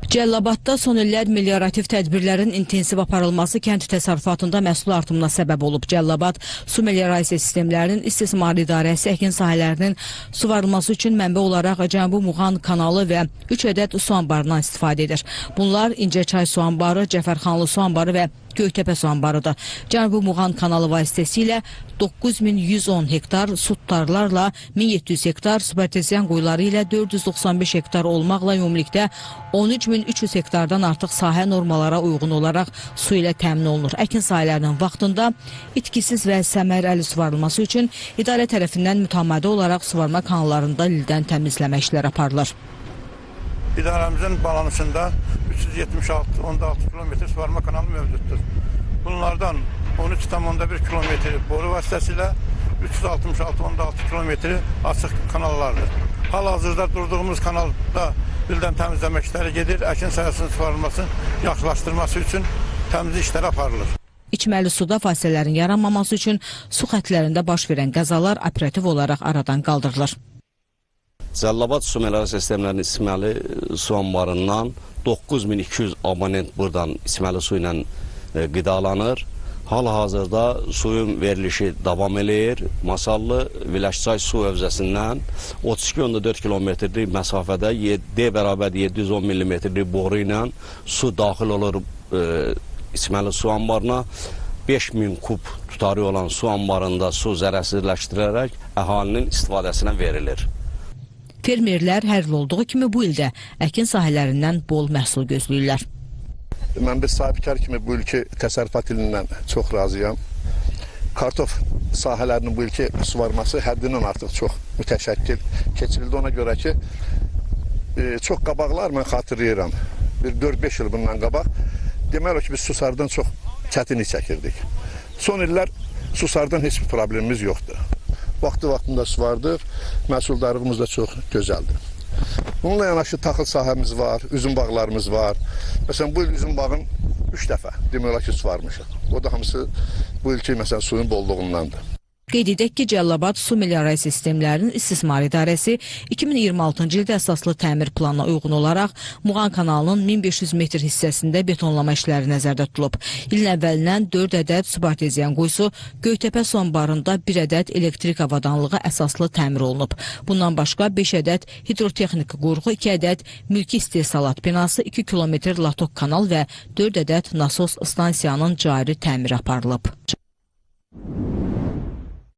Cəllabadda son illər meliorativ tədbirlərin intensiv aparılması kənd təsərrüfatında məhsul artımına səbəb olub. Cəllabad su meliorasiya sistemlərinin istismar idarəsi əkin sahələrinin suvarılması üçün mənbə olaraq Cənubi Muğan kanalı və 3 ədəd su anbarından istifadə edir. Bunlar İncəçay su anbarı, Cəfərxanlı su anbarı və Göytəpə su anbarıdır. Cənubi Muğan kanalı vasitəsilə 9110 hektar su tutarlarla 1700 hektar, subartezian quyuları ilə 495 hektar olmaqla ümumilikdə 13300 hektardan artıq sahə normalara uyğun olaraq su ilə təmin olunur. Əkin sahələrinin vaxtında itkisiz və səmərəli suvarılması üçün idarə tərəfindən mütəmadi olaraq suvarma kanallarında lildən təmizləmə işləri aparılır. İdarəmizin balanısında 376.6 km suvarma kanalı mövcuddur. Bunlardan 13,1 km boru vasitəsilə 366.6 km açıq kanallardır. Hal-hazırda durduğumuz kanalda lildən təmizləmə işləri gedir. Əkin sahəsinin suvarılmasını yaxşılaşdırması üçün təmizlik işləri aparılır. İçməli suda fasilələrin yaranmaması üçün su xətlərində baş verən qəzalar operativ olaraq aradan qaldırılır. Cəllabad su meliorasiya sistemlərinin içməli su anbarından 9200 abonent buradan içməli su ilə qidalanır. Hal-hazırda suyun verilişi davam eləyir. Masallı Viləşçay su hövzəsindən 32,4 kilometrlik məsafədə D bərabər 710 mm boru ilə su daxil olur içməli su anbarına. 5000 kub tutarı olan su anbarında su zərərsizləşdirərək əhalinin istifadəsinə verilir. Fermerlər hər il olduğu kimi bu ildə əkin sahələrindən bol məhsul gözləyirlər. Mən bir sahibkar kimi bu ilki təsərrüfat ilindən çox razıyam. Kartof sahələrinin bu ilki suvarması həddindən artıq çox mütəşəkkil keçirildi. Ona görə ki, çox qabaqlar mən xatırlayıram. Bir 4-5 il bundan qabaq. Deməli ki, biz susardan çox çətinlik çəkirdik. Son illər susardan heç bir problemimiz yoxdur. Vaxtı-vaxtında suvardıq, məhsuldarlığımız da çox gözəldir. Bununla yanaşı taxıl sahəmiz var, üzüm bağlarımız var. Məsələn, bu il üzüm bağın 3 dəfə demək olar ki, suvarmışıq. O da hamısı bu ilki məsələn suyun bolluğundandır. Qeyd edək ki, Cəllabad su meliorasiya sistemlərinin istismar idarəsi 2026-cı ildə əsaslı təmir planına uyğun olaraq Muğan kanalının 1500 metr hissəsində betonlama işləri nəzərdə tutulub. İlin əvvəlindən 4 ədəd subartezian quyusu, Göytəpə su anbarında 1 ədəd elektrik avadanlığı əsaslı təmir olunub. Bundan başqa 5 ədəd hidrotexniki qurğu, 2 ədəd mülki istehsalat binası, 2 kilometr latok kanal və 4 ədəd nasos stansiyanın cari təmiri aparılıb.